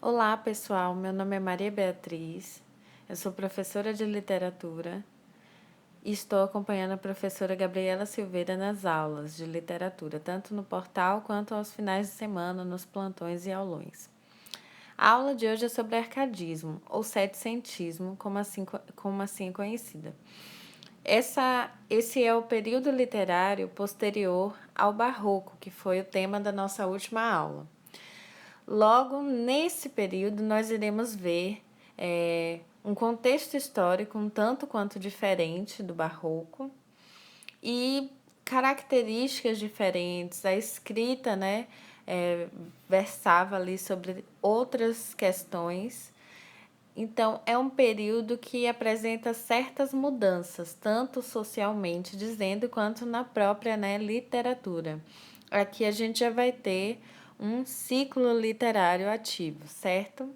Olá, pessoal. Meu nome é Maria Beatriz. Eu sou professora de literatura e estou acompanhando a professora Gabriela Silveira nas aulas de literatura, tanto no portal quanto aos finais de semana, nos plantões e aulões. A aula de hoje é sobre arcadismo, ou setecentismo, como assim é conhecida. Esse é o período literário posterior ao Barroco, que foi o tema da nossa última aula. Logo, nesse período, nós iremos ver um contexto histórico um tanto quanto diferente do Barroco e características diferentes. A escrita, versava ali sobre outras questões. Então, é um período que apresenta certas mudanças, tanto socialmente dizendo, quanto na própria, literatura. Aqui a gente já vai ter um ciclo literário ativo, certo?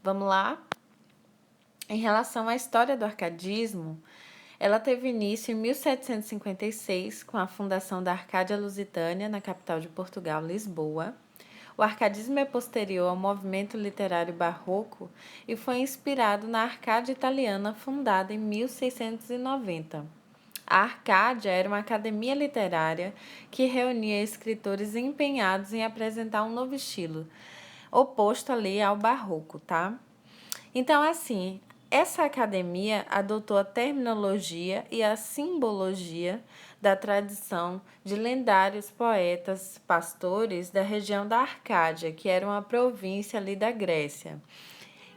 Vamos lá? Em relação à história do arcadismo, ela teve início em 1756, com a fundação da Arcádia Lusitânia, na capital de Portugal, Lisboa. O arcadismo é posterior ao movimento literário barroco e foi inspirado na Arcádia italiana, fundada em 1690. A Arcádia era uma academia literária que reunia escritores empenhados em apresentar um novo estilo, oposto ali ao barroco, tá? Então, assim, essa academia adotou a terminologia e a simbologia da tradição de lendários poetas pastores da região da Arcádia, que era uma província ali da Grécia.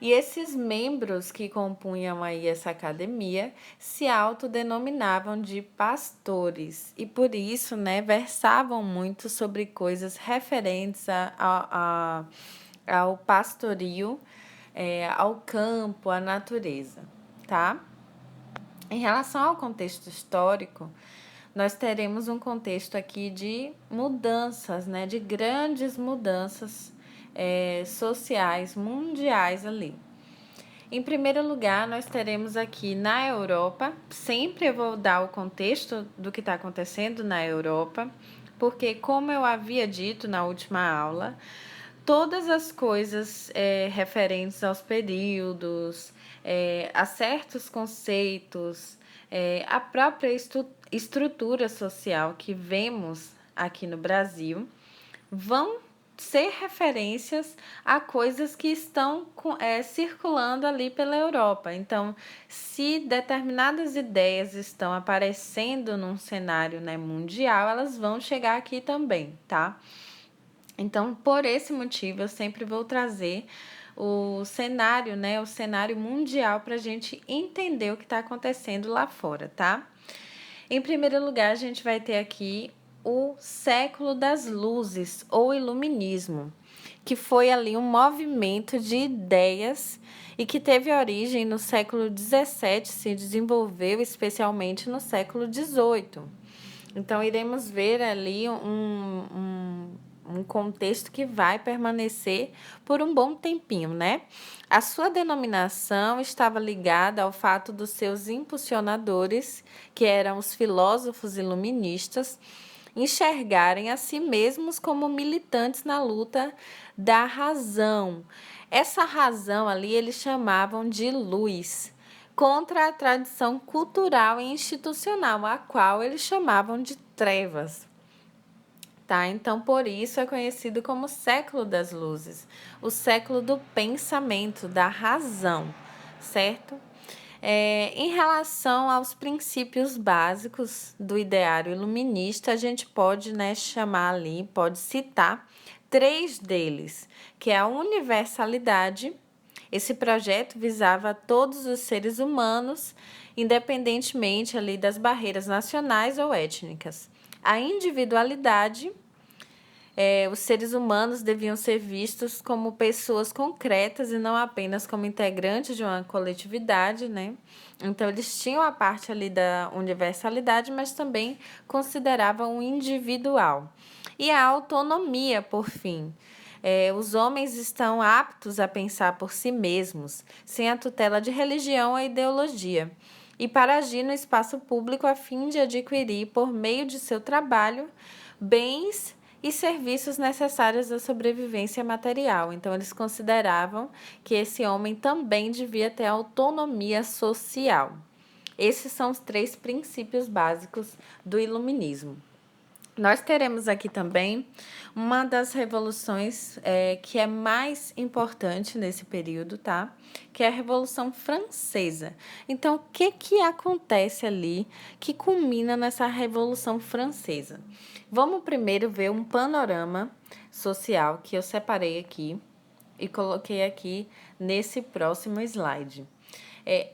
E esses membros que compunham aí essa academia se autodenominavam de pastores e por isso, versavam muito sobre coisas referentes ao pastorio, ao campo, à natureza, tá? Em relação ao contexto histórico, nós teremos um contexto aqui de mudanças, de grandes mudanças sociais, mundiais ali. Em primeiro lugar, nós teremos aqui na Europa, sempre eu vou dar o contexto do que está acontecendo na Europa, porque como eu havia dito na última aula, todas as coisas referentes aos períodos, a certos conceitos, a própria estrutura social que vemos aqui no Brasil, vão ser referências a coisas que estão circulando ali pela Europa. Então, se determinadas ideias estão aparecendo num cenário mundial, elas vão chegar aqui também, tá? Então, por esse motivo, eu sempre vou trazer o cenário, o cenário mundial para a gente entender o que está acontecendo lá fora, tá? Em primeiro lugar, a gente vai ter aqui o século das luzes, ou iluminismo, que foi ali um movimento de ideias e que teve origem no século XVII, se desenvolveu especialmente no século XVIII. Então, iremos ver ali um contexto que vai permanecer por um bom tempinho, A sua denominação estava ligada ao fato dos seus impulsionadores, que eram os filósofos iluministas, enxergarem a si mesmos como militantes na luta da razão. Essa razão ali eles chamavam de luz, contra a tradição cultural e institucional, a qual eles chamavam de trevas. Tá? Então, por isso é conhecido como século das luzes, o século do pensamento, da razão, certo? Em relação aos princípios básicos do ideário iluminista, a gente pode chamar ali, pode citar 3 deles, que é a universalidade. Esse projeto visava todos os seres humanos, independentemente ali das barreiras nacionais ou étnicas. A individualidade, os seres humanos deviam ser vistos como pessoas concretas e não apenas como integrantes de uma coletividade, Então, eles tinham a parte ali da universalidade, mas também consideravam o individual. E a autonomia, por fim. Os homens estão aptos a pensar por si mesmos, sem a tutela de religião ou ideologia, e para agir no espaço público a fim de adquirir, por meio de seu trabalho, bens e serviços necessários à sobrevivência material. Então, eles consideravam que esse homem também devia ter autonomia social. Esses são os 3 princípios básicos do iluminismo. Nós teremos aqui também uma das revoluções que é mais importante nesse período, tá? Que é a Revolução Francesa. Então, o que acontece ali que culmina nessa Revolução Francesa? Vamos primeiro ver um panorama social que eu separei aqui e coloquei aqui nesse próximo slide.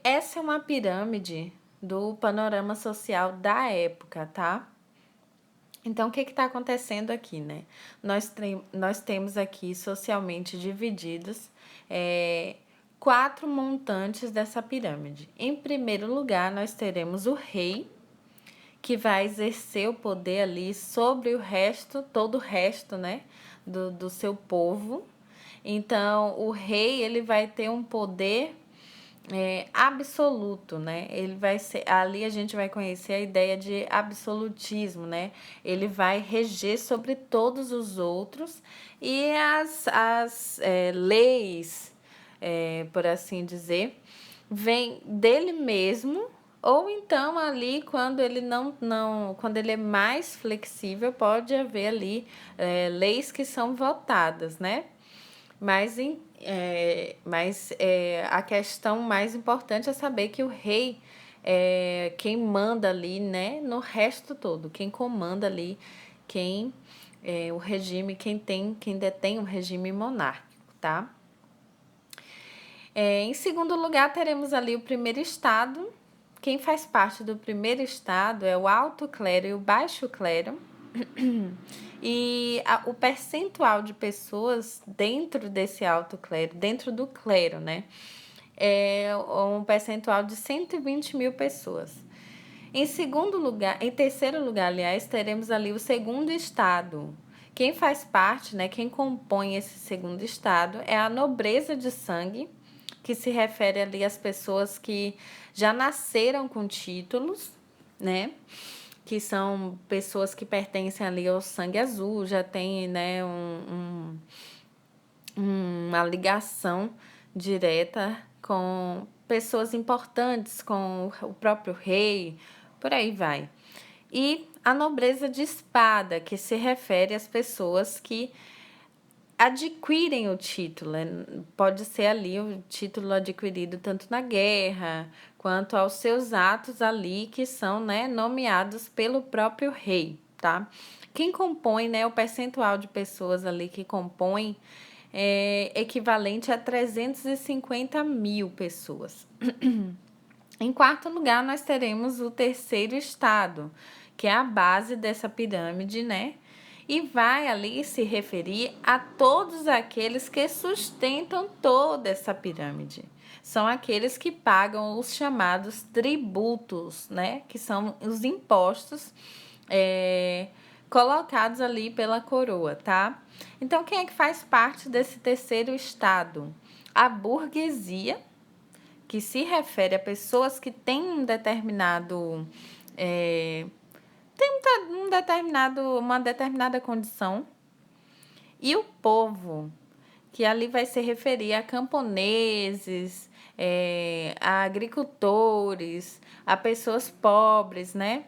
Essa é uma pirâmide do panorama social da época, tá? Então, o que está acontecendo aqui, né? Nós temos aqui socialmente divididos 4 montantes dessa pirâmide. Em primeiro lugar, nós teremos o rei, que vai exercer o poder ali sobre o resto, todo o resto, né, do seu povo. Então, o rei, ele vai ter um poder absoluto, né? Ele vai ser, ali a gente vai conhecer a ideia de absolutismo, né? Ele vai reger sobre todos os outros e as leis, por assim dizer, vêm dele mesmo, ou então ali quando ele quando ele é mais flexível, pode haver ali leis que são votadas, né? Mas a questão mais importante é saber que o rei é quem manda ali, né, no resto todo, quem comanda ali, o regime, quem detém o regime monárquico, tá? Em segundo lugar, teremos ali o primeiro estado. Quem faz parte do primeiro estado é o alto clero e o baixo clero. E o percentual de pessoas dentro desse alto clero, dentro do clero, né? É um percentual de 120 mil pessoas. Em terceiro lugar, aliás, teremos ali o segundo estado. Quem faz parte, né? Quem compõe esse segundo estado é a nobreza de sangue, que se refere ali às pessoas que já nasceram com títulos, né? Que são pessoas que pertencem ali ao sangue azul, já tem, né, uma ligação direta com pessoas importantes, com o próprio rei, por aí vai. E a nobreza de espada, que se refere às pessoas que adquirem o título. Pode ser ali o título adquirido tanto na guerra quanto aos seus atos ali que são, né, nomeados pelo próprio rei, tá? Quem compõe, né, o percentual de pessoas ali que compõem é equivalente a 350 mil pessoas. Em quarto lugar, nós teremos o terceiro estado, que é a base dessa pirâmide, né? E vai ali se referir a todos aqueles que sustentam toda essa pirâmide. São aqueles que pagam os chamados tributos, né? Que são os impostos colocados ali pela coroa, tá? Então, quem é que faz parte desse terceiro estado? A burguesia, que se refere a pessoas que têm uma determinada condição, e o povo, que ali vai se referir a camponeses, a agricultores, a pessoas pobres, né?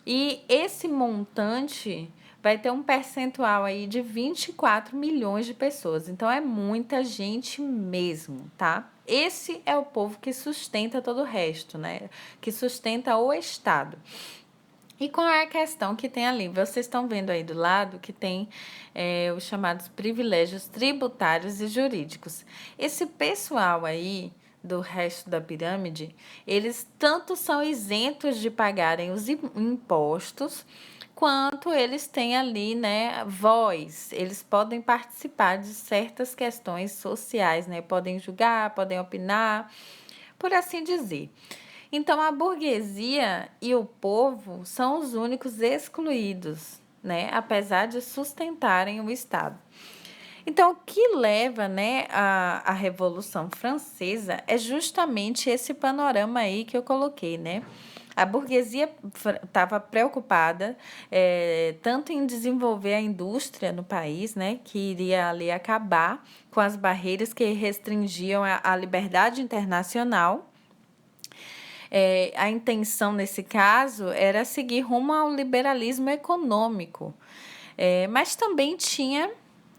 E esse montante vai ter um percentual aí de 24 milhões de pessoas. Então, é muita gente mesmo, tá? Esse é o povo que sustenta todo o resto, né? Que sustenta o Estado. E qual é a questão que tem ali? Vocês estão vendo aí do lado que tem os chamados privilégios tributários e jurídicos. Esse pessoal aí do resto da pirâmide, eles tanto são isentos de pagarem os impostos, quanto eles têm ali, né, voz. Eles podem participar de certas questões sociais, né? Podem julgar, podem opinar, por assim dizer. Então, a burguesia e o povo são os únicos excluídos, né? Apesar de sustentarem o Estado. Então, o que leva, né, a Revolução Francesa é justamente esse panorama aí que eu coloquei, né? A burguesia estava preocupada tanto em desenvolver a indústria no país, né, que iria ali acabar com as barreiras que restringiam a liberdade internacional. A intenção, nesse caso, era seguir rumo ao liberalismo econômico, mas também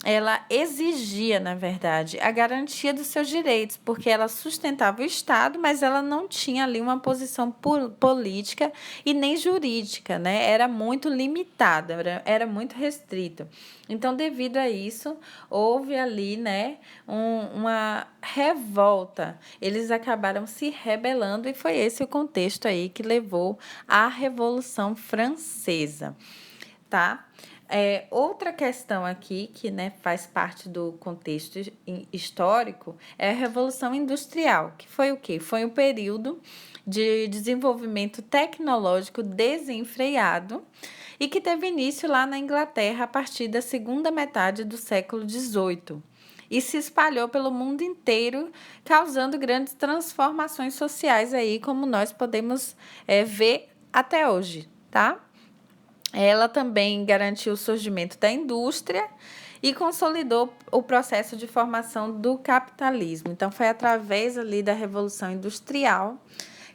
ela exigia, na verdade, a garantia dos seus direitos, porque ela sustentava o Estado, mas ela não tinha ali uma posição política e nem jurídica, né? Era muito limitada, era muito restrito. Então, devido a isso, houve ali, né, uma revolta. Eles acabaram se rebelando e foi esse o contexto aí que levou à Revolução Francesa, tá? Outra questão aqui, que, né, faz parte do contexto histórico, é a Revolução Industrial, que foi o quê? Foi um período de desenvolvimento tecnológico desenfreado e que teve início lá na Inglaterra a partir da segunda metade do século XVIII e se espalhou pelo mundo inteiro, causando grandes transformações sociais aí, como nós podemos ver até hoje, tá? Ela também garantiu o surgimento da indústria e consolidou o processo de formação do capitalismo. Então, foi através ali da Revolução Industrial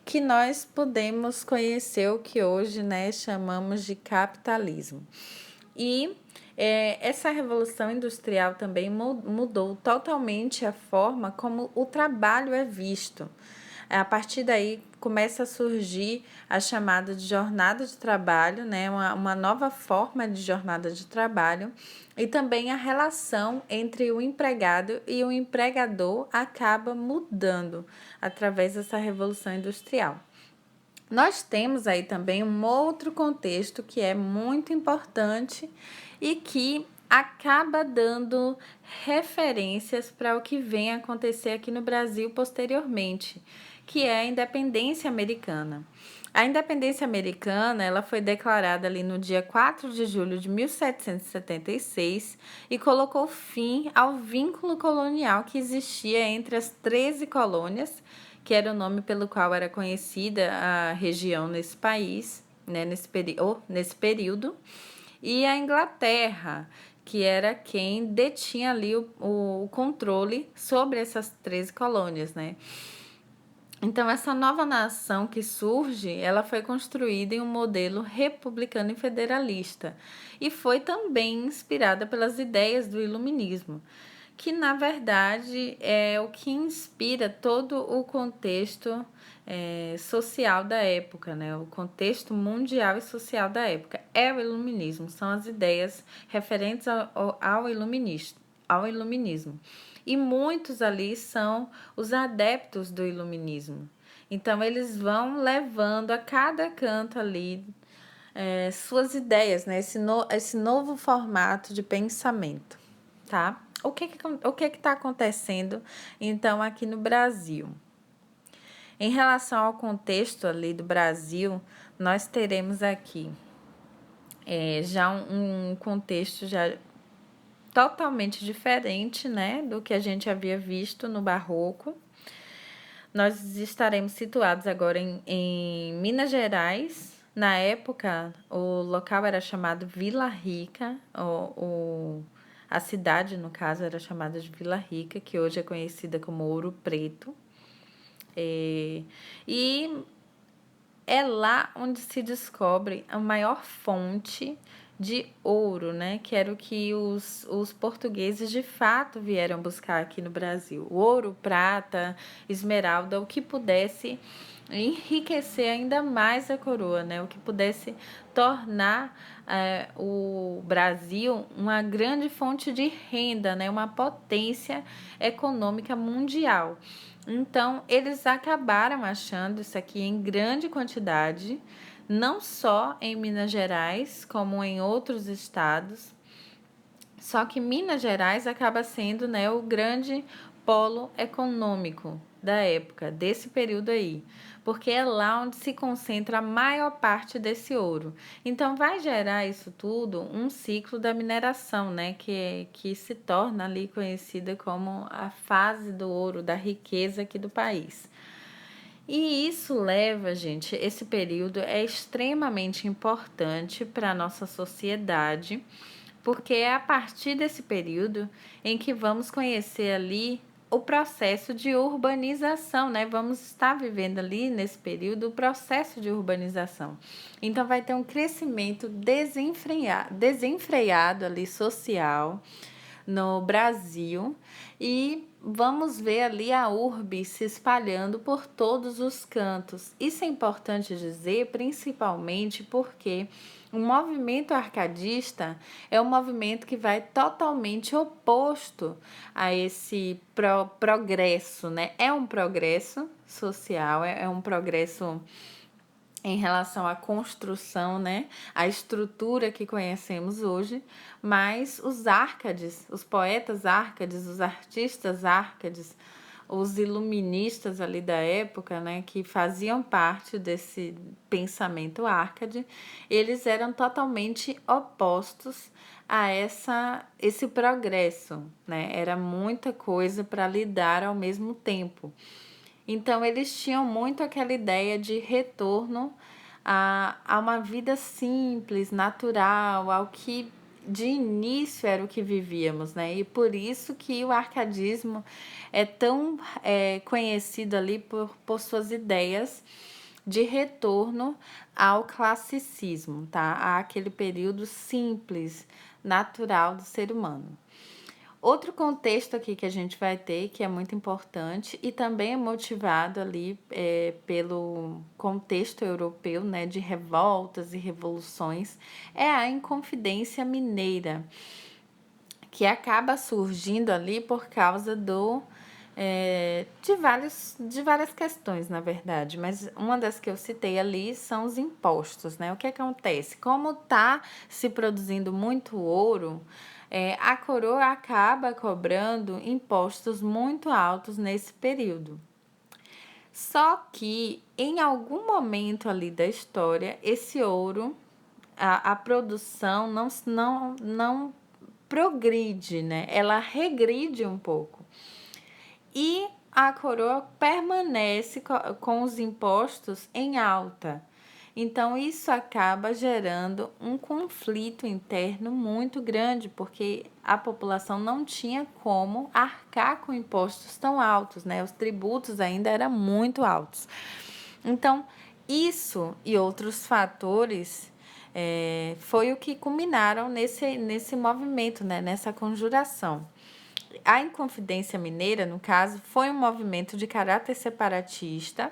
que nós podemos conhecer o que hoje, né, chamamos de capitalismo. E essa Revolução Industrial também mudou totalmente a forma como o trabalho é visto. A partir daí começa a surgir a chamada de jornada de trabalho, né? Uma nova forma de jornada de trabalho, e também a relação entre o empregado e o empregador acaba mudando através dessa Revolução Industrial. Nós temos aí também um outro contexto que é muito importante e que acaba dando referências para o que vem acontecer aqui no Brasil posteriormente, que é a independência americana. A independência americana ela foi declarada ali no dia 4 de julho de 1776 e colocou fim ao vínculo colonial que existia entre as 13 colônias, que era o nome pelo qual era conhecida a região nesse país, né, nesse período, e a Inglaterra, que era quem detinha ali o controle sobre essas 13 colônias, né? Então, essa nova nação que surge, ela foi construída em um modelo republicano e federalista e foi também inspirada pelas ideias do iluminismo, que na verdade é o que inspira todo o contexto social da época, né? O contexto mundial e social da época é o iluminismo, são as ideias referentes ao iluminismo. E muitos ali são os adeptos do iluminismo. Então, eles vão levando a cada canto ali suas ideias, né? Esse novo formato de pensamento, tá? O que está acontecendo, então, aqui no Brasil? Em relação ao contexto ali do Brasil, nós teremos aqui já um contexto já totalmente diferente, né, do que a gente havia visto no Barroco. Nós estaremos situados agora em Minas Gerais. Na época, o local era chamado Vila Rica, a cidade, no caso, era chamada de Vila Rica, que hoje é conhecida como Ouro Preto. E é lá onde se descobre a maior fonte de ouro, né? Que era o que os portugueses de fato vieram buscar aqui no Brasil. Ouro, prata, esmeralda, o que pudesse enriquecer ainda mais a coroa, né? O que pudesse tornar o Brasil uma grande fonte de renda, né? Uma potência econômica mundial. Então, eles acabaram achando isso aqui em grande quantidade, não só em Minas Gerais, como em outros estados. Só que Minas Gerais acaba sendo, né, o grande polo econômico da época, desse período aí, porque é lá onde se concentra a maior parte desse ouro. Então, vai gerar isso tudo um ciclo da mineração, né, que se torna ali conhecida como a fase do ouro, da riqueza aqui do país. E isso leva, gente, esse período é extremamente importante para a nossa sociedade, porque é a partir desse período em que vamos conhecer ali o processo de urbanização, né? Vamos estar vivendo ali nesse período o processo de urbanização. Então vai ter um crescimento desenfreado ali social no Brasil e vamos ver ali a urbe se espalhando por todos os cantos. Isso é importante dizer, principalmente porque o movimento arcadista é um movimento que vai totalmente oposto a esse progresso, né? É um progresso social, é um progresso em relação à construção, né, a estrutura que conhecemos hoje, mas os árcades, os poetas árcades, os artistas árcades, os iluministas ali da época, né, que faziam parte desse pensamento árcade, eles eram totalmente opostos a esse progresso, né? Era muita coisa para lidar ao mesmo tempo. Então, eles tinham muito aquela ideia de retorno a uma vida simples, natural, ao que de início era o que vivíamos, né? E por isso que o arcadismo é tão conhecido ali por suas ideias de retorno ao classicismo, tá? Àquele período simples, natural do ser humano. Outro contexto aqui que a gente vai ter, que é muito importante e também é motivado ali pelo contexto europeu, né, de revoltas e revoluções, é a Inconfidência Mineira, que acaba surgindo ali por causa de várias questões, na verdade, mas uma das que eu citei ali são os impostos, né? O que acontece? Como está se produzindo muito ouro, a coroa acaba cobrando impostos muito altos nesse período. Só que em algum momento ali da história, esse ouro, a produção não progride, né? Ela regride um pouco. E a coroa permanece com os impostos em alta. Então, isso acaba gerando um conflito interno muito grande, porque a população não tinha como arcar com impostos tão altos, né? Os tributos ainda eram muito altos. Então, isso e outros fatores foi o que culminaram nesse movimento, né? Nessa conjuração. A Inconfidência Mineira, no caso, foi um movimento de caráter separatista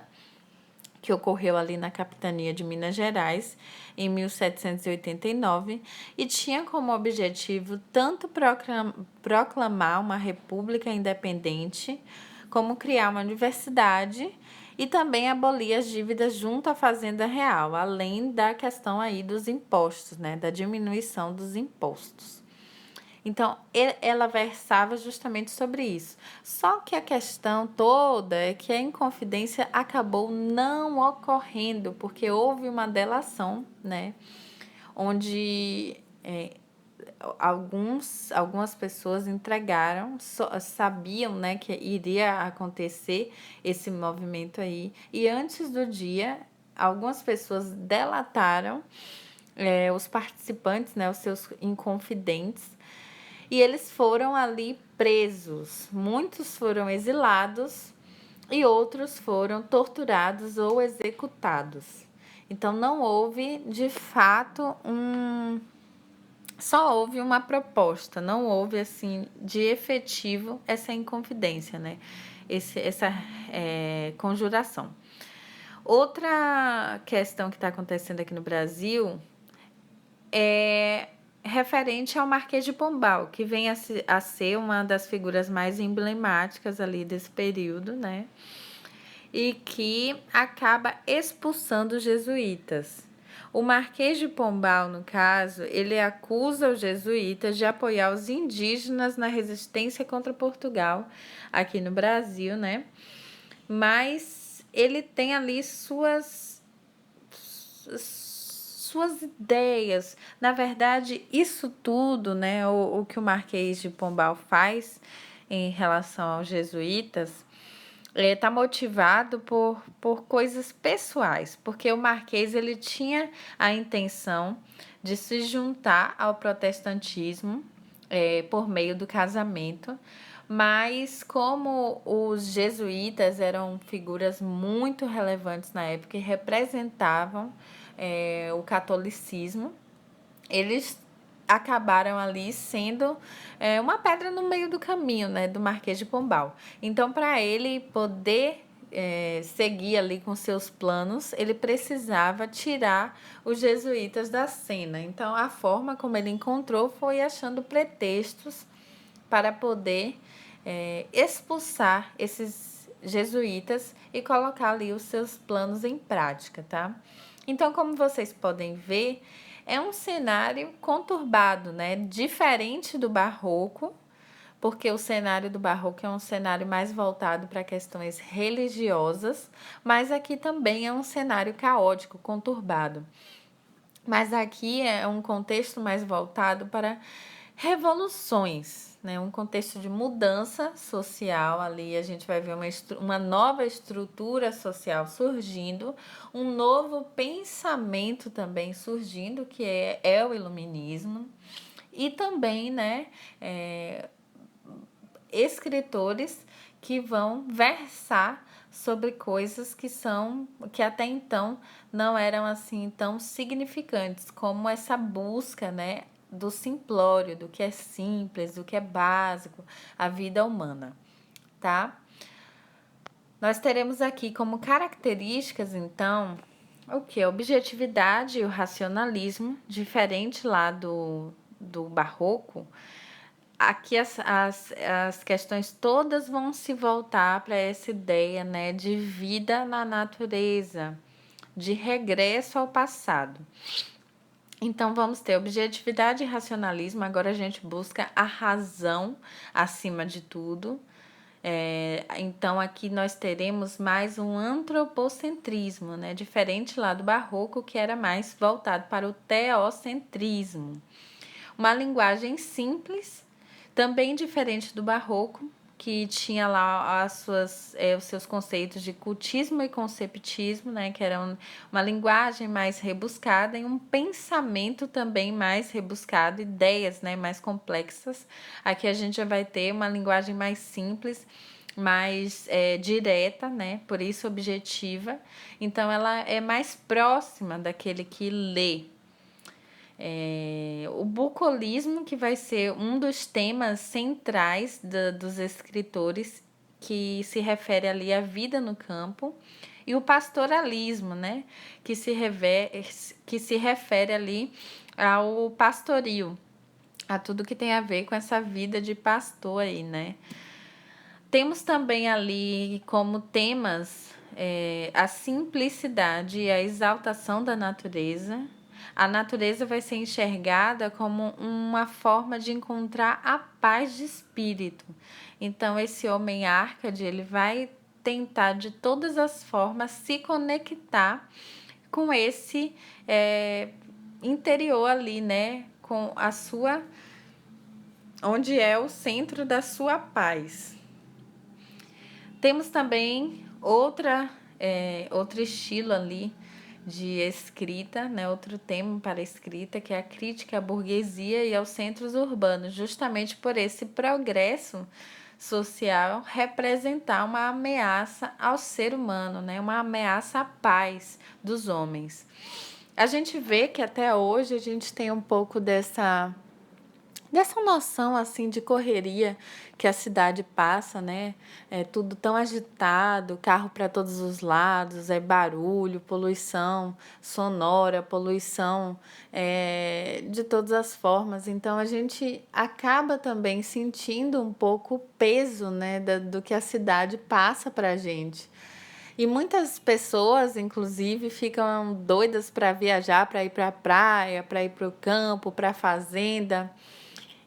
que ocorreu ali na capitania de Minas Gerais em 1789 e tinha como objetivo tanto proclamar uma república independente, como criar uma universidade e também abolir as dívidas junto à Fazenda Real, além da questão aí dos impostos, né, da diminuição dos impostos. Então, ela versava justamente sobre isso. Só que a questão toda é que a Inconfidência acabou não ocorrendo, porque houve uma delação, né? Onde algumas pessoas entregaram, sabiam, né, que iria acontecer esse movimento aí. E antes do dia, algumas pessoas delataram os participantes, né, os seus inconfidentes, e eles foram ali presos. Muitos foram exilados e outros foram torturados ou executados. Então não houve, de fato, só houve uma proposta, não houve assim de efetivo essa inconfidência, né? Essa conjuração. Outra questão que está acontecendo aqui no Brasil é referente ao Marquês de Pombal, que vem a ser uma das figuras mais emblemáticas ali desse período, né? E que acaba expulsando os jesuítas. O Marquês de Pombal, no caso, ele acusa os jesuítas de apoiar os indígenas na resistência contra Portugal aqui no Brasil, né? Mas ele tem ali suas ideias. Na verdade, isso tudo, né, o que o Marquês de Pombal faz em relação aos jesuítas, está motivado por coisas pessoais, porque o Marquês ele tinha a intenção de se juntar ao protestantismo por meio do casamento, mas como os jesuítas eram figuras muito relevantes na época e representavam o catolicismo, eles acabaram ali sendo uma pedra no meio do caminho, né, do Marquês de Pombal. Então, para ele poder seguir ali com seus planos, ele precisava tirar os jesuítas da cena. Então, a forma como ele encontrou foi achando pretextos para poder expulsar esses jesuítas e colocar ali os seus planos em prática, tá? Então, como vocês podem ver, é um cenário conturbado, né? Diferente do barroco, porque o cenário do barroco é um cenário mais voltado para questões religiosas, mas aqui também é um cenário caótico, conturbado. Mas aqui é um contexto mais voltado para revoluções, né? Um contexto de mudança social ali, a gente vai ver uma nova estrutura social surgindo, um novo pensamento também surgindo, que é o iluminismo, e também, né, escritores que vão versar sobre coisas que até então não eram assim tão significantes, como essa busca, né, do simplório, do que é simples, do que é básico, a vida humana, tá? Nós teremos aqui como características, então, o que? A objetividade e o racionalismo, diferente lá do barroco. Aqui as questões todas vão se voltar para essa ideia, né, de vida na natureza, de regresso ao passado. Então, vamos ter objetividade e racionalismo. Agora a gente busca a razão acima de tudo. Então, aqui nós teremos mais um antropocentrismo, né? Diferente lá do barroco, que era mais voltado para o teocentrismo. Uma linguagem simples, também diferente do barroco, que tinha lá os seus conceitos de cultismo e conceptismo, né, que eram uma linguagem mais rebuscada e um pensamento também mais rebuscado, ideias, né, mais complexas. Aqui a gente já vai ter uma linguagem mais simples, mais direta, né, por isso objetiva. Então ela é mais próxima daquele que lê. O bucolismo, que vai ser um dos temas centrais dos escritores, que se refere ali à vida no campo, e o pastoralismo, né, que se refere ali ao pastoril, a tudo que tem a ver com essa vida de pastor aí, né. Temos também ali como temas a simplicidade e a exaltação da natureza. A natureza vai ser enxergada como uma forma de encontrar a paz de espírito. Então, esse homem Árcade, ele vai tentar de todas as formas se conectar com esse interior ali, né? Com a sua, onde é o centro da sua paz. Temos também outro estilo ali de escrita, né? Outro tema para escrita, que é a crítica à burguesia e aos centros urbanos, justamente por esse progresso social representar uma ameaça ao ser humano, né? Uma ameaça à paz dos homens. A gente vê que até hoje a gente tem um pouco dessa noção assim de correria que a cidade passa, né? É tudo tão agitado, carro para todos os lados, é barulho, poluição sonora, poluição de todas as formas. Então a gente acaba também sentindo um pouco o peso, né, do que a cidade passa para a gente. E muitas pessoas, inclusive, ficam doidas para viajar, para ir para a praia, para ir para o campo, para a fazenda.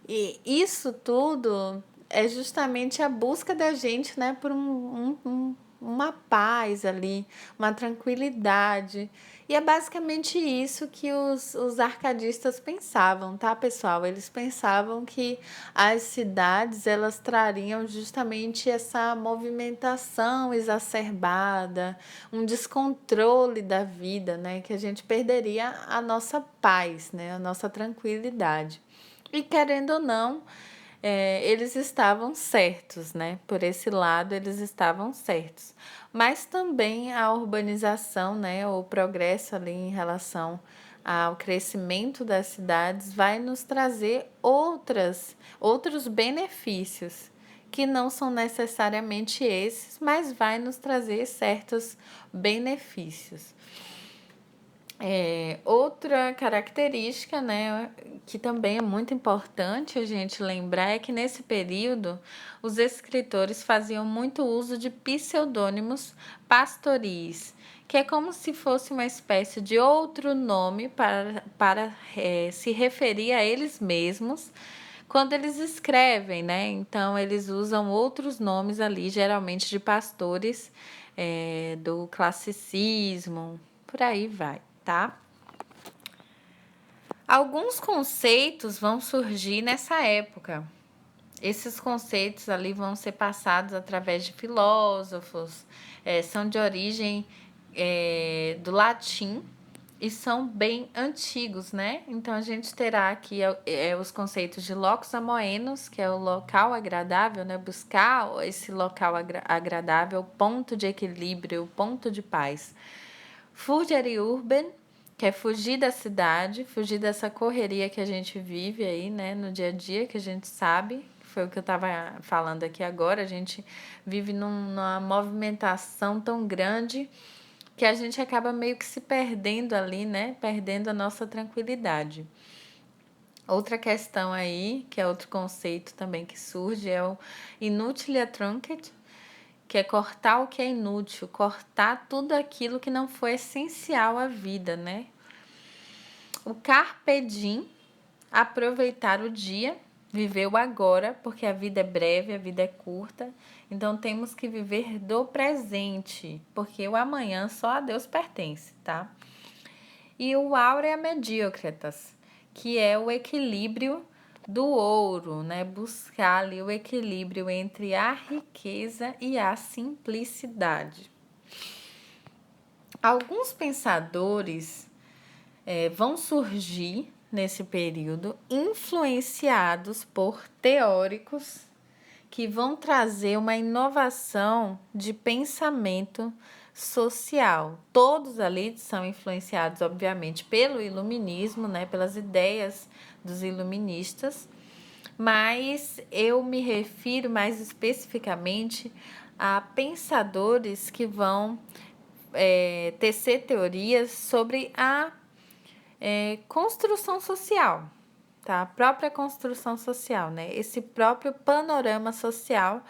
E isso tudo é justamente a busca da gente, né, por uma paz ali, uma tranquilidade. E é basicamente isso que os arcadistas pensavam, tá, pessoal? Eles pensavam que as cidades, elas trariam justamente essa movimentação exacerbada, um descontrole da vida, né? Que a gente perderia a nossa paz, né? A nossa tranquilidade. E querendo ou não, eles estavam certos, né? Por esse lado, eles estavam certos. Mas também a urbanização, né? O progresso ali em relação ao crescimento das cidades vai nos trazer outros benefícios que não são necessariamente esses, mas vai nos trazer certos benefícios. Outra característica, né, que também é muito importante a gente lembrar é que nesse período os escritores faziam muito uso de pseudônimos pastoris, que é como se fosse uma espécie de outro nome para se referir a eles mesmos quando eles escrevem, né? Então eles usam outros nomes ali, geralmente de pastores do classicismo, por aí vai, tá? Alguns conceitos vão surgir nessa época. Esses conceitos ali vão ser passados através de filósofos, são de origem do latim e são bem antigos, né? Então a gente terá aqui os conceitos de locus amoenos, que é o local agradável, né? Buscar esse local agradável, ponto de equilíbrio, ponto de paz. Fugere urben, que é fugir da cidade, fugir dessa correria que a gente vive aí, né, no dia a dia, que a gente sabe, que foi o que eu estava falando aqui agora, a gente vive numa movimentação tão grande que a gente acaba meio que se perdendo ali, né, perdendo a nossa tranquilidade. Outra questão aí, que é outro conceito também que surge, é o inutilia truncat, que é cortar o que é inútil, cortar tudo aquilo que não foi essencial à vida, né? O carpe diem, aproveitar o dia, viver o agora, porque a vida é breve, a vida é curta, então temos que viver do presente, porque o amanhã só a Deus pertence, tá? E o aurea mediocritas, que é o equilíbrio do ouro, né? Buscar ali o equilíbrio entre a riqueza e a simplicidade. Alguns pensadores vão surgir nesse período influenciados por teóricos que vão trazer uma inovação de pensamento social. Todos ali são influenciados, obviamente, pelo iluminismo, né, pelas ideias dos iluministas, mas eu me refiro mais especificamente a pensadores que vão tecer teorias sobre a construção social, tá? A própria construção social, né? Esse próprio panorama social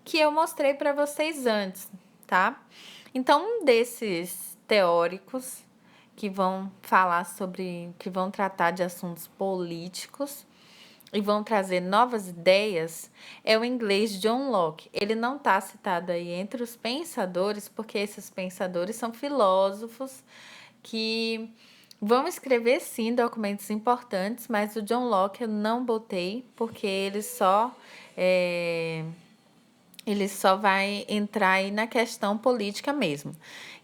que eu mostrei para vocês antes, tá? Então, um desses teóricos que vão falar sobre, que vão tratar de assuntos políticos e vão trazer novas ideias é o inglês John Locke. Ele não está citado aí entre os pensadores, porque esses pensadores são filósofos que vão escrever sim documentos importantes, mas o John Locke eu não botei, porque ele só vai entrar aí na questão política mesmo.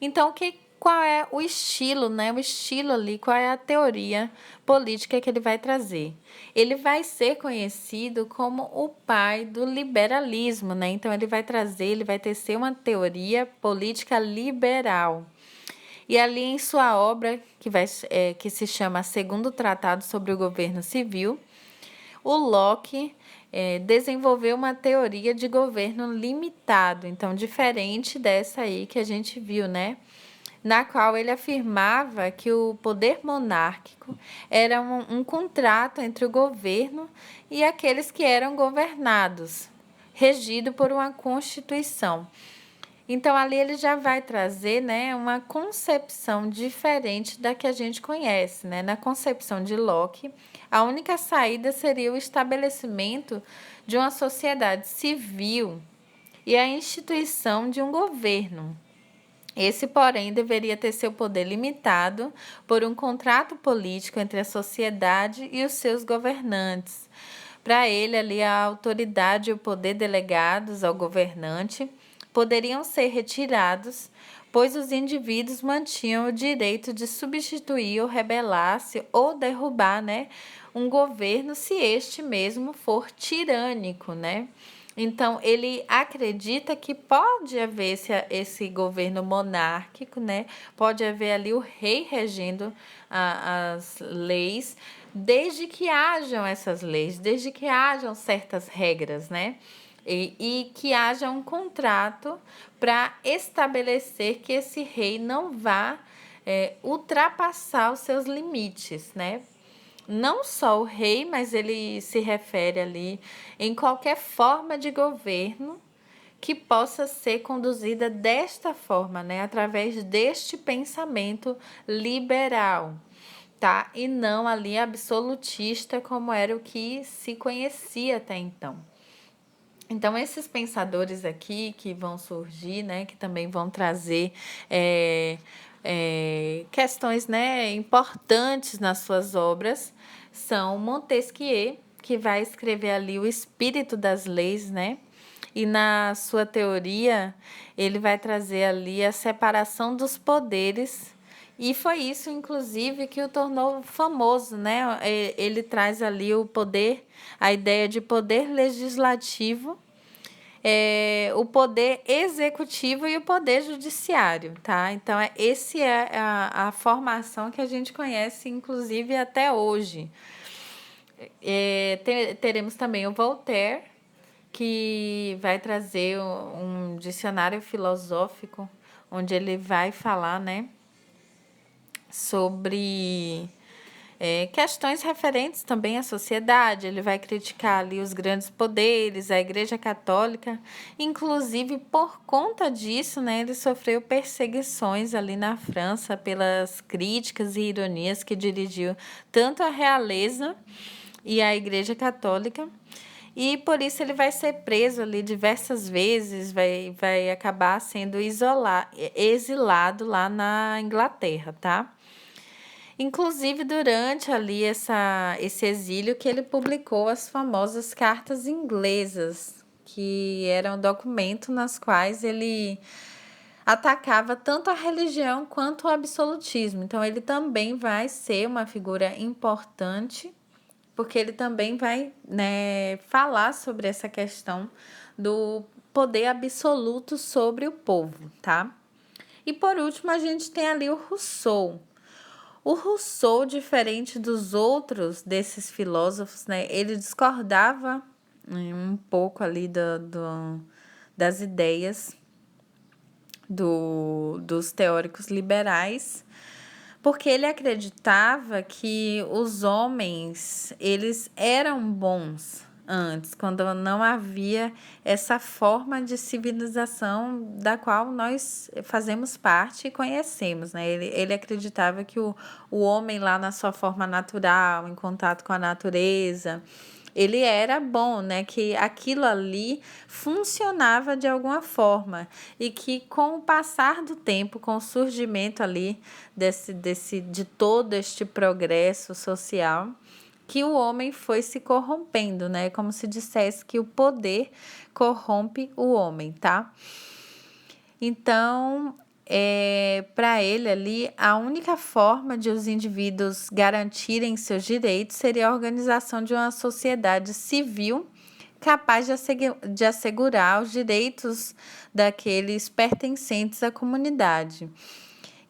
Então, qual é o estilo, né? O estilo ali, qual é a teoria política que ele vai trazer? Ele vai ser conhecido como o pai do liberalismo, né? Então, ele vai tecer uma teoria política liberal. E ali em sua obra, que se chama Segundo Tratado sobre o Governo Civil, o Locke desenvolveu uma teoria de governo limitado, então diferente dessa aí que a gente viu, né? Na qual ele afirmava que o poder monárquico era um contrato entre o governo e aqueles que eram governados, regido por uma constituição. Então, ali ele já vai trazer, né, uma concepção diferente da que a gente conhece, né? Na concepção de Locke, a única saída seria o estabelecimento de uma sociedade civil e a instituição de um governo. Esse, porém, deveria ter seu poder limitado por um contrato político entre a sociedade e os seus governantes. Para ele, ali, a autoridade e o poder delegados ao governante poderiam ser retirados, pois os indivíduos mantinham o direito de substituir ou rebelar-se ou derrubar, um governo se este mesmo for tirânico, Então, ele acredita que pode haver esse governo monárquico, Pode haver ali o rei regendo as leis, desde que hajam essas leis, desde que hajam certas regras, E que haja um contrato para estabelecer que esse rei não vá ultrapassar os seus limites, Não só o rei, mas ele se refere ali em qualquer forma de governo que possa ser conduzida desta forma, através deste pensamento liberal, tá? E não ali absolutista, como era o que se conhecia até então. Então, esses pensadores aqui que vão surgir, que também vão trazer questões, importantes nas suas obras, são Montesquieu, que vai escrever ali o Espírito das Leis, E na sua teoria, ele vai trazer ali a separação dos poderes, e foi isso, inclusive, que o tornou famoso, Ele traz ali o poder, a ideia de poder legislativo, o poder executivo e o poder judiciário, tá? Então, esse é a formação que a gente conhece, inclusive, até hoje. Teremos também o Voltaire, que vai trazer um dicionário filosófico, onde ele vai falar, sobre questões referentes também à sociedade. Ele vai criticar ali os grandes poderes, a Igreja Católica. Inclusive, por conta disso, ele sofreu perseguições ali na França pelas críticas e ironias que dirigiu tanto à realeza e à Igreja Católica. E por isso ele vai ser preso ali diversas vezes, vai acabar sendo exilado lá na Inglaterra, tá? Inclusive, durante ali esse exílio, que ele publicou as famosas cartas inglesas, que eram documentos nas quais ele atacava tanto a religião quanto o absolutismo. Então, ele também vai ser uma figura importante, porque ele também vai falar sobre essa questão do poder absoluto sobre o povo, tá? E, por último, a gente tem ali o Rousseau. O Rousseau, diferente dos outros desses filósofos, ele discordava um pouco ali das ideias dos teóricos liberais, porque ele acreditava que os homens, eles eram bons antes, quando não havia essa forma de civilização da qual nós fazemos parte e conhecemos, Ele acreditava que o homem lá na sua forma natural, em contato com a natureza, ele era bom, que aquilo ali funcionava de alguma forma e que com o passar do tempo, com o surgimento ali de todo este progresso social, que o homem foi se corrompendo, Como se dissesse que o poder corrompe o homem, tá? Então, para ele ali, a única forma de os indivíduos garantirem seus direitos seria a organização de uma sociedade civil capaz de assegurar os direitos daqueles pertencentes à comunidade.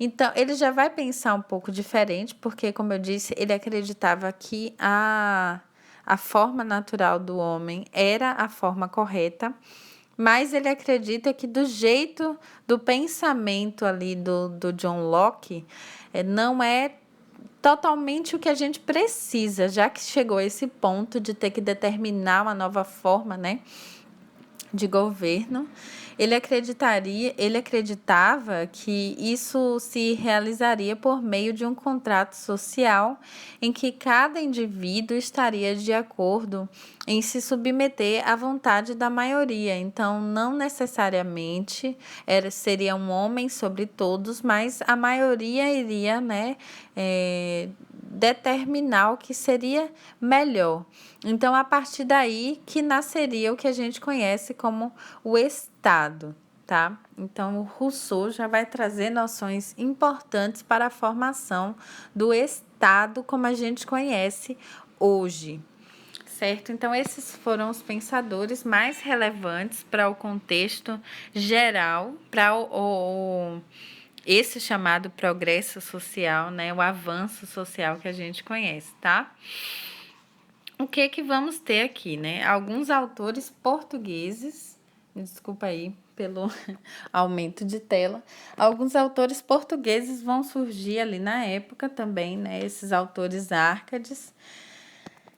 Então, ele já vai pensar um pouco diferente, porque, como eu disse, ele acreditava que a forma natural do homem era a forma correta, mas ele acredita que do jeito do pensamento ali do John Locke, não é totalmente o que a gente precisa, já que chegou a esse ponto de ter que determinar uma nova forma, de governo. Ele acreditava que isso se realizaria por meio de um contrato social em que cada indivíduo estaria de acordo em se submeter à vontade da maioria. Então, não necessariamente seria um homem sobre todos, mas a maioria iria, né, determinar o que seria melhor. Então, a partir daí que nasceria o que a gente conhece como o Estado, tá? Então, o Rousseau já vai trazer noções importantes para a formação do Estado como a gente conhece hoje, certo? Então, esses foram os pensadores mais relevantes para o contexto geral, para esse chamado progresso social, né? O avanço social que a gente conhece, tá? O que vamos ter aqui, né? Alguns autores portugueses, desculpa aí pelo aumento de tela, alguns autores portugueses vão surgir ali na época também, né? Esses autores árcades,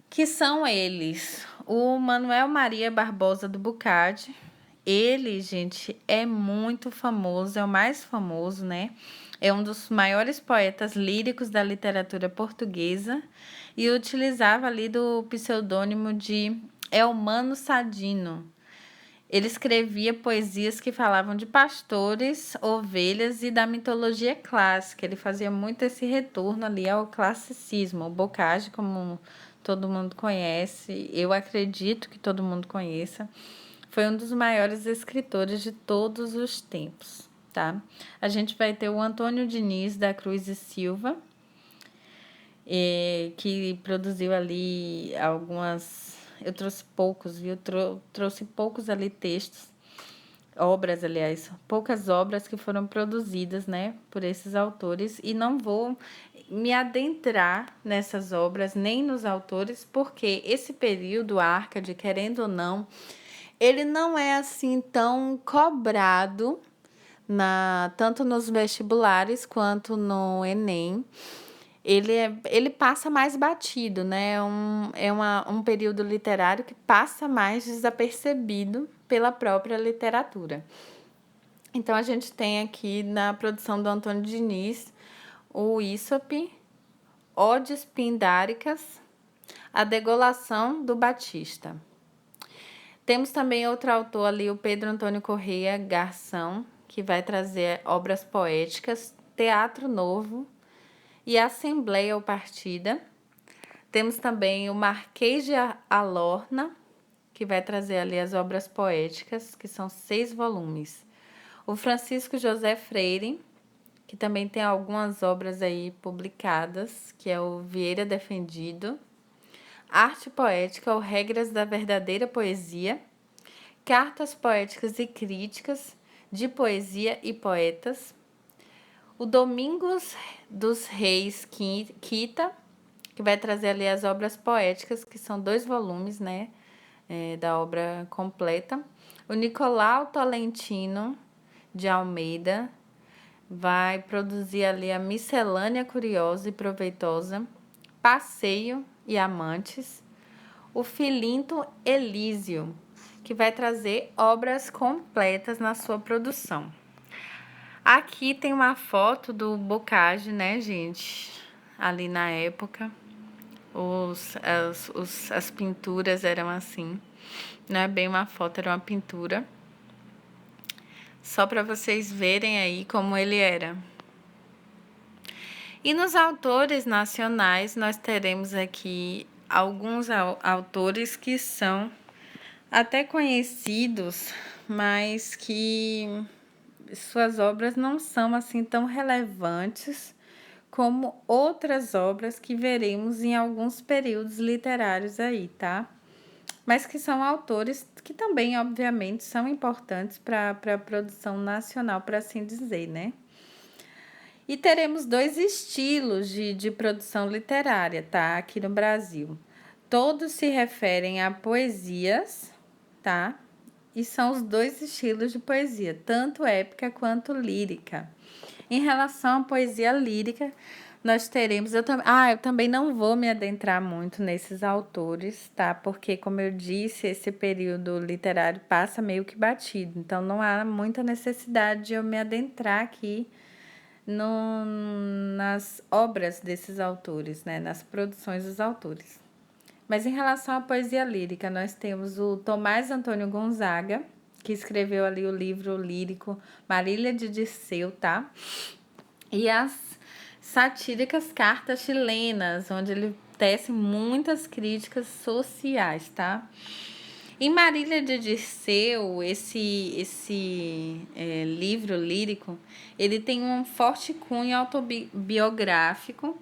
que são eles, o Manuel Maria Barbosa do Bucade. Ele, gente, é muito famoso, é o mais famoso, né? É um dos maiores poetas líricos da literatura portuguesa e utilizava ali do pseudônimo de Elmano Sadino. Ele escrevia poesias que falavam de pastores, ovelhas e da mitologia clássica. Ele fazia muito esse retorno ali ao classicismo. O Bocage, como todo mundo conhece, eu acredito que todo mundo conheça, foi um dos maiores escritores de todos os tempos, tá? A gente vai ter o Antônio Diniz da Cruz e Silva, que produziu ali algumas... Eu trouxe poucos, viu? Trouxe poucos ali textos, obras, aliás, poucas obras que foram produzidas, né, por esses autores, e não vou me adentrar nessas obras, nem nos autores, porque esse período árcade, querendo ou não, ele não é assim tão cobrado tanto nos vestibulares quanto no Enem. Ele passa mais batido, né? Um período literário que passa mais desapercebido pela própria literatura. Então, a gente tem aqui na produção do Antônio Diniz o Ísope, Odes Pindáricas, a Degolação do Batista. Temos também outro autor ali, o Pedro Antônio Correia Garção, que vai trazer obras poéticas, Teatro Novo e Assembleia ou Partida. Temos também o Marquês de Alorna, que vai trazer ali as obras poéticas, que são 6 volumes. O Francisco José Freire, que também tem algumas obras aí publicadas, que é o Vieira Defendido. Arte Poética ou Regras da Verdadeira Poesia. Cartas Poéticas e Críticas de Poesia e Poetas. O Domingos dos Reis Quita, que vai trazer ali as obras poéticas, que são 2 volumes, né, da obra completa. O Nicolau Tolentino de Almeida vai produzir ali a Miscelânea Curiosa e Proveitosa, Passeio e Amantes. O Filinto Elísio, que vai trazer obras completas na sua produção. Aqui tem uma foto do Bocage, né, gente? Ali na época, as pinturas eram assim. Não é bem uma foto, era uma pintura. Só para vocês verem aí como ele era. E nos autores nacionais, nós teremos aqui alguns autores que são até conhecidos, mas que suas obras não são assim tão relevantes como outras obras que veremos em alguns períodos literários aí, tá? Mas que são autores que também, obviamente, são importantes para a produção nacional, por assim dizer, né? E teremos 2 estilos de produção literária, tá? Aqui no Brasil. Todos se referem a poesias, tá? E são os 2 estilos de poesia, tanto épica quanto lírica. Em relação à poesia lírica, Nós teremos, eu também não vou me adentrar muito nesses autores, tá? Porque, como eu disse, esse período literário passa meio que batido, então não há muita necessidade de eu me adentrar aqui no, nas obras desses autores, né? Nas produções dos autores. Mas em relação à poesia lírica, nós temos o Tomás Antônio Gonzaga, que escreveu ali o livro lírico Marília de Dirceu, tá? E as satíricas cartas chilenas, onde ele tece muitas críticas sociais, tá? Em Marília de Dirceu, esse livro lírico, ele tem um forte cunho autobiográfico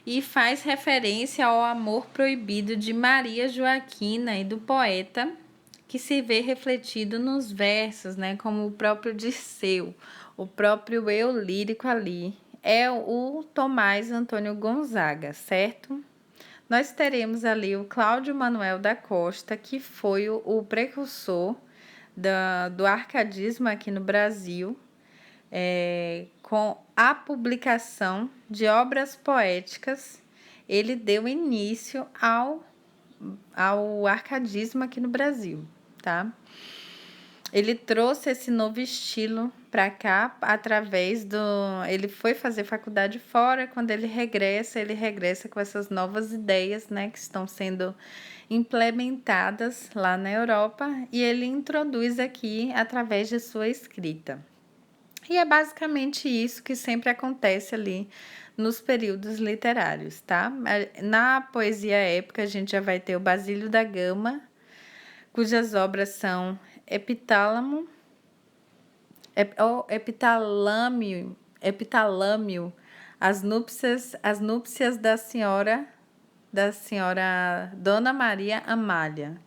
e faz referência ao amor proibido de Maria Joaquina e do poeta, que se vê refletido nos versos, né, como o próprio Dirceu, o próprio eu lírico ali. É o Tomás Antônio Gonzaga, certo? Nós teremos ali o Cláudio Manuel da Costa, que foi o precursor do arcadismo aqui no Brasil, com a publicação de obras poéticas. Ele deu início ao arcadismo aqui no Brasil, tá? Ele trouxe esse novo estilo para cá através do... Ele foi fazer faculdade fora, quando ele regressa com essas novas ideias, né, que estão sendo implementadas lá na Europa, e ele introduz aqui através de sua escrita. E é basicamente isso que sempre acontece ali nos períodos literários, tá? Na poesia épica, a gente já vai ter o Basílio da Gama, cujas obras são Epitalâmio, as núpcias da senhora Dona Maria Amália.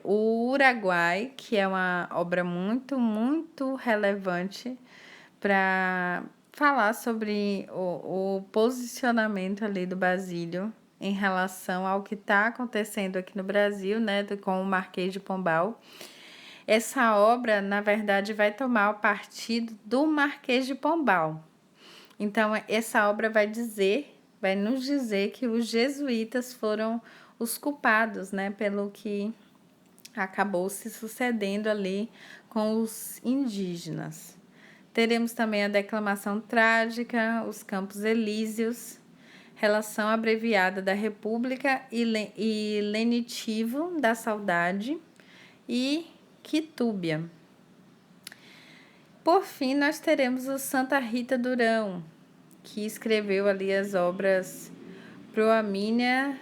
O Uruguai, que é uma obra muito, muito relevante para falar sobre o posicionamento ali do Basílio em relação ao que está acontecendo aqui no Brasil, né, com o Marquês de Pombal. Essa obra, na verdade, vai tomar o partido do Marquês de Pombal. Então, essa obra vai nos dizer que os jesuítas foram os culpados, né, pelo que acabou se sucedendo ali com os indígenas. Teremos também a declamação trágica, os Campos Elíseos, relação abreviada da República e lenitivo da saudade e Quitúbia. Por fim, nós teremos o Santa Rita Durão, que escreveu ali as obras Proaminia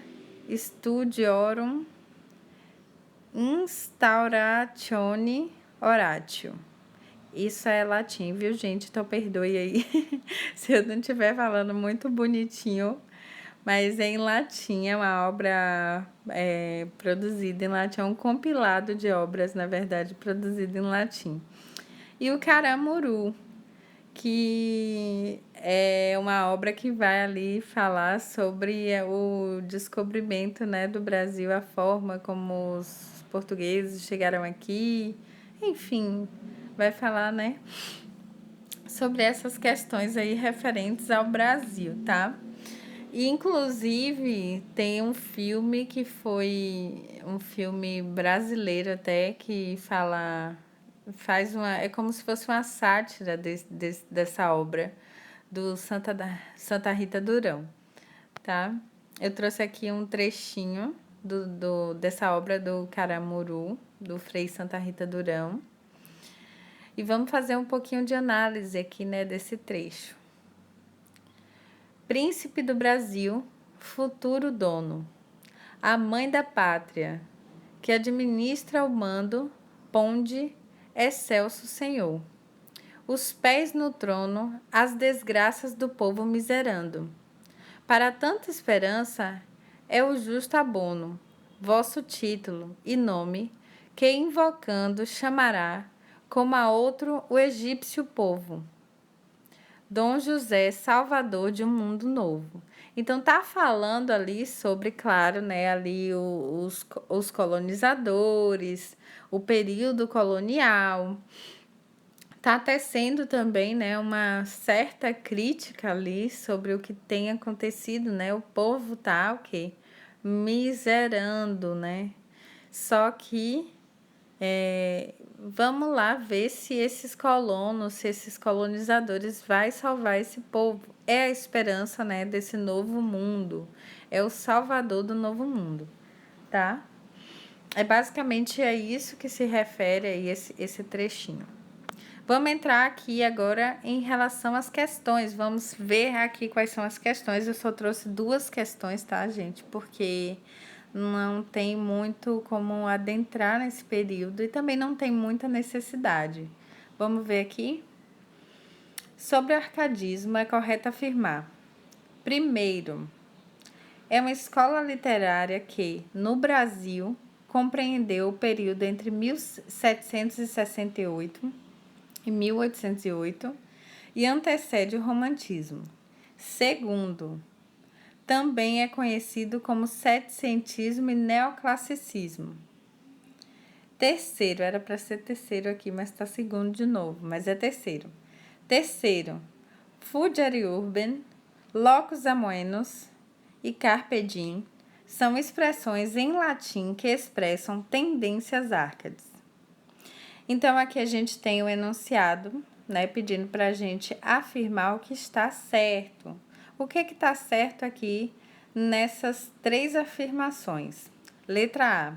Studiorum Instauratione Oratio. Isso é latim, viu, gente? Então perdoe aí se eu não estiver falando muito bonitinho, mas é em latim, é uma obra produzida em latim, é um compilado de obras, na verdade, produzido em latim. E o Caramuru, que é uma obra que vai ali falar sobre o descobrimento, né, do Brasil, a forma como os portugueses chegaram aqui, enfim, vai falar, né, sobre essas questões aí referentes ao Brasil, tá? E, inclusive, tem um filme que foi um filme brasileiro até, que é como se fosse uma sátira dessa obra do Santa Rita Durão, tá? Eu trouxe aqui um trechinho dessa obra do Caramuru, do Frei Santa Rita Durão. E vamos fazer um pouquinho de análise aqui, né, desse trecho. Príncipe do Brasil, futuro dono, a mãe da pátria, que administra o mando, ponde, excelso senhor. Os pés no trono, as desgraças do povo miserando. Para tanta esperança, é o justo abono, vosso título e nome, que invocando chamará, como a outro o egípcio povo. Dom José, salvador de um mundo novo. Então, tá falando ali sobre, claro, né, ali os colonizadores, o período colonial, Tá tecendo também, né, uma certa crítica ali sobre o que tem acontecido, né? O povo tá o quê? Miserando, né? Só que vamos lá ver se esses colonos, se esses colonizadores vai salvar esse povo. É a esperança, né, desse novo mundo. É o salvador do novo mundo, tá? É basicamente isso que se refere aí esse trechinho. Vamos entrar aqui agora em relação às questões. Vamos ver aqui quais são as questões. Eu só trouxe 2 questões, tá, gente? Porque não tem muito como adentrar nesse período e também não tem muita necessidade. Vamos ver aqui. Sobre o arcadismo, é correto afirmar: primeiro, é uma escola literária que, no Brasil, compreendeu o período entre 1768 e 1808 e antecede o romantismo. Segundo, também é conhecido como setecentismo e neoclassicismo. Terceiro, era para ser terceiro aqui, mas está segundo de novo, mas é terceiro. Terceiro, Fugere Urbem, Locus Amoenus e Carpe Diem são expressões em latim que expressam tendências árcades. Então, aqui a gente tem o enunciado, né, pedindo para a gente afirmar o que está certo. O que está certo aqui nessas 3 afirmações? Letra A.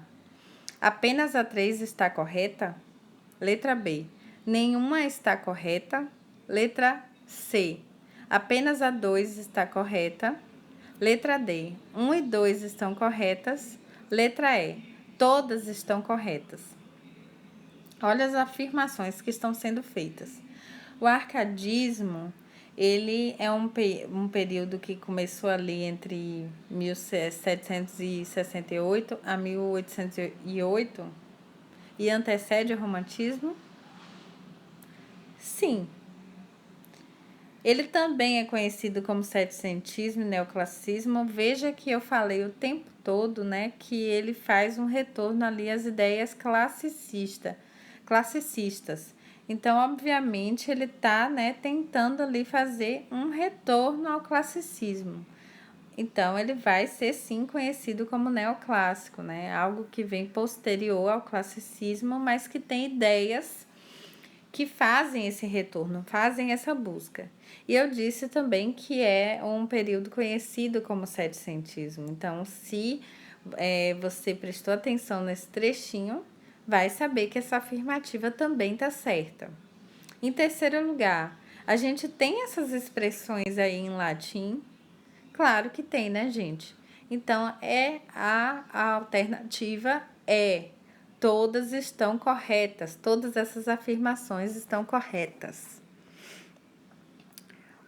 Apenas a 3 está correta? Letra B. Nenhuma está correta? Letra C. Apenas a 2 está correta? Letra D. 1 e 2 estão corretas? Letra E. Todas estão corretas. Olha as afirmações que estão sendo feitas. O arcadismo, ele é um período que começou ali entre 1768 a 1808 e antecede o romantismo? Sim. Ele também é conhecido como setecentismo e neoclassicismo. Veja que eu falei o tempo todo, né, que ele faz um retorno ali às ideias classicistas. Então, obviamente, ele está, né, tentando ali fazer um retorno ao classicismo. Então, ele vai ser, sim, conhecido como neoclássico, né? Algo que vem posterior ao classicismo, mas que tem ideias que fazem esse retorno, fazem essa busca. E eu disse também que é um período conhecido como setecentismo. Então, se você prestou atenção nesse trechinho, vai saber que essa afirmativa também está certa. Em terceiro lugar, a gente tem essas expressões aí em latim? Claro que tem, né, gente? Então, a alternativa é: todas estão corretas, todas essas afirmações estão corretas.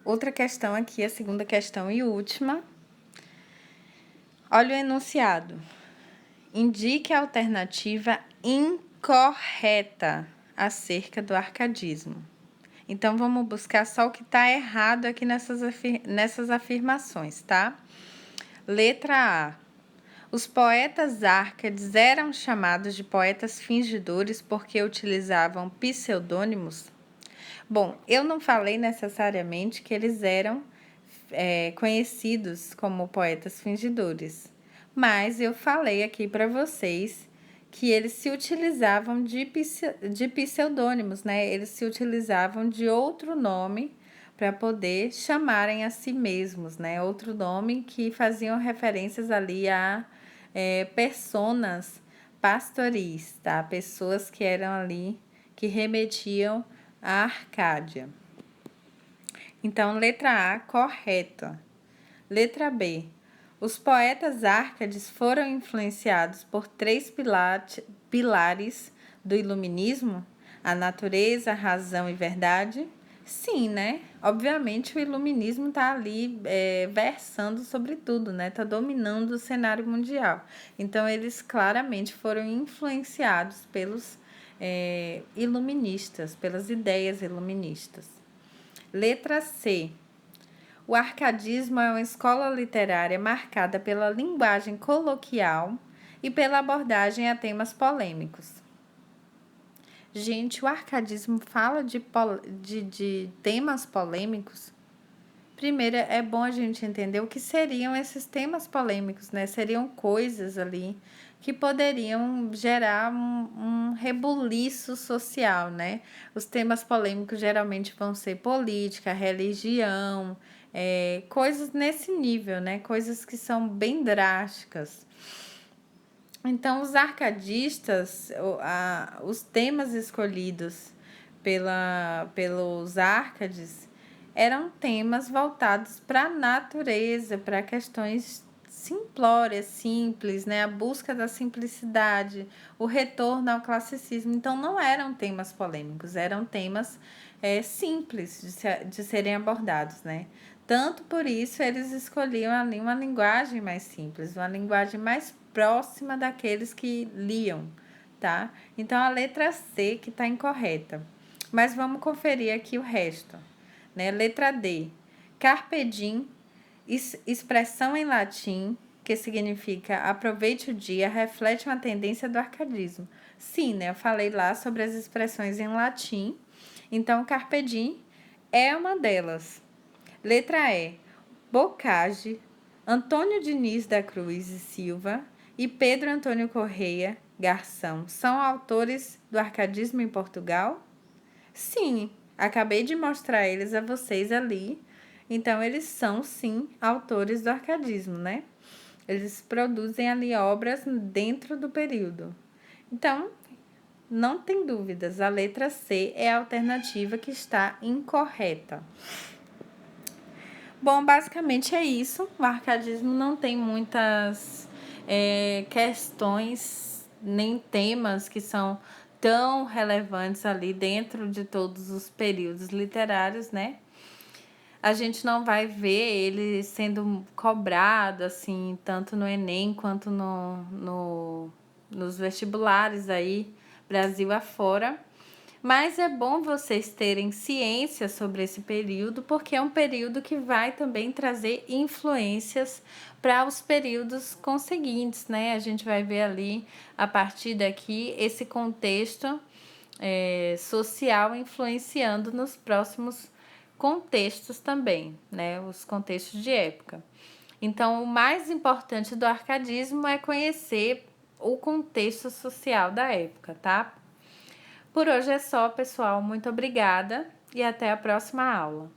Outra questão aqui, a segunda questão e última. Olha o enunciado. Indique a alternativa incorreta acerca do arcadismo. Então, vamos buscar só o que está errado aqui nessas afirmações, tá? Letra A. Os poetas árcades eram chamados de poetas fingidores porque utilizavam pseudônimos? Bom, eu não falei necessariamente que eles eram conhecidos como poetas fingidores, mas eu falei aqui para vocês que eles se utilizavam de pseudônimos, né? Eles se utilizavam de outro nome para poder chamarem a si mesmos, né? Outro nome que faziam referências ali a personas pastoris, tá? Pessoas que eram ali, que remetiam à Arcádia. Então, letra A, correta. Letra B. Os poetas árcades foram influenciados por 3 pilares do iluminismo: a natureza, a razão e verdade? Sim, né? Obviamente o iluminismo está ali versando sobre tudo, né? Está dominando o cenário mundial. Então, eles claramente foram influenciados pelos iluministas, pelas ideias iluministas. Letra C. O arcadismo é uma escola literária marcada pela linguagem coloquial e pela abordagem a temas polêmicos. Gente, o arcadismo fala de temas polêmicos. Primeiro, é bom a gente entender o que seriam esses temas polêmicos, né? Seriam coisas ali que poderiam gerar um rebuliço social, né? Os temas polêmicos geralmente vão ser política, religião, coisas nesse nível, né? Coisas que são bem drásticas. Então, os arcadistas, os temas escolhidos pelos Árcades eram temas voltados para a natureza, para questões simplórias, simples, né? A busca da simplicidade, o retorno ao classicismo. Então, não eram temas polêmicos, eram temas simples de serem abordados, né? Tanto por isso eles escolhiam ali uma linguagem mais simples, uma linguagem mais próxima daqueles que liam, tá? Então a letra C que está incorreta. Mas vamos conferir aqui o resto, né? Letra D. Carpe diem, expressão em latim, que significa aproveite o dia, reflete uma tendência do arcadismo. Sim, né? Eu falei lá sobre as expressões em latim. Então, carpe diem é uma delas. Letra E. Bocage, Antônio Diniz da Cruz e Silva e Pedro Antônio Correia Garção são autores do arcadismo em Portugal? Sim, acabei de mostrar eles a vocês ali. Então, eles são, sim, autores do arcadismo, né? Eles produzem ali obras dentro do período. Então, não tem dúvidas, a letra C é a alternativa que está incorreta. Bom, basicamente é isso. O arcadismo não tem muitas questões nem temas que são tão relevantes ali dentro de todos os períodos literários, né? A gente não vai ver ele sendo cobrado, assim, tanto no Enem quanto nos vestibulares aí, Brasil afora. Mas é bom vocês terem ciência sobre esse período, porque é um período que vai também trazer influências para os períodos conseguintes, né? A gente vai ver ali, a partir daqui, esse contexto social influenciando nos próximos contextos também, né? Os contextos de época. Então, o mais importante do arcadismo é conhecer o contexto social da época, tá? Por hoje é só, pessoal. Muito obrigada e até a próxima aula.